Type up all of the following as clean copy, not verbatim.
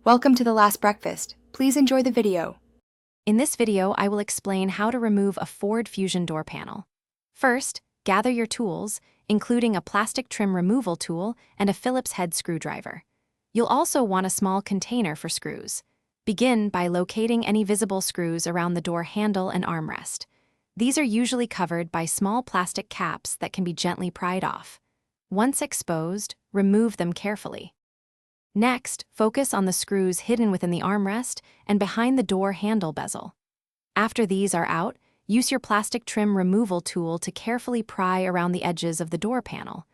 Welcome to The Last Breakfast. Please enjoy the video. In this video, I will explain how to remove a Ford Fusion door panel. First, gather your tools, including a plastic trim removal tool and a Phillips head screwdriver. You'll also want a small container for screws. Begin by locating any visible screws around the door handle and armrest. These are usually covered by small plastic caps that can be gently pried off. Once exposed, remove them carefully. Next, focus on the screws hidden within the armrest and behind the door handle bezel. After these are out, use your plastic trim removal tool to carefully pry around the edges of the door panel.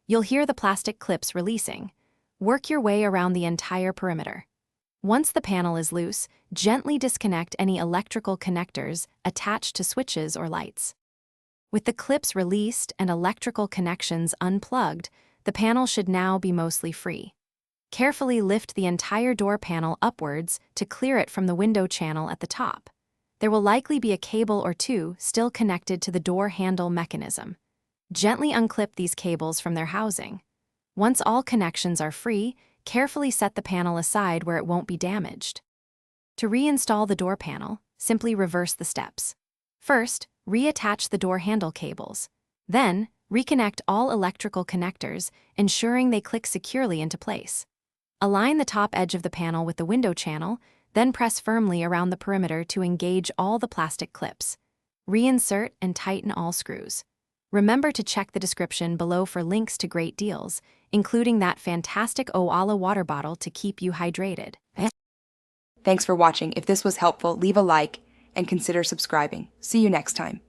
You'll hear the plastic clips releasing. Work your way around the entire perimeter. Once the panel is loose, gently disconnect any electrical connectors attached to switches or lights. With the clips released and electrical connections unplugged, the panel should now be mostly free. Carefully lift the entire door panel upwards to clear it from the window channel at the top. There will likely be a cable or two still connected to the door handle mechanism. Gently unclip these cables from their housing. Once all connections are free, carefully set the panel aside where it won't be damaged. To reinstall the door panel, simply reverse the steps. First, reattach the door handle cables. Then, reconnect all electrical connectors, ensuring they click securely into place. Align the top edge of the panel with the window channel, then press firmly around the perimeter to engage all the plastic clips. Reinsert and tighten all screws. Remember to check the description below for links to great deals, including that fantastic Owala water bottle to keep you hydrated. Thanks for watching. If this was helpful, leave a like and consider subscribing. See you next time.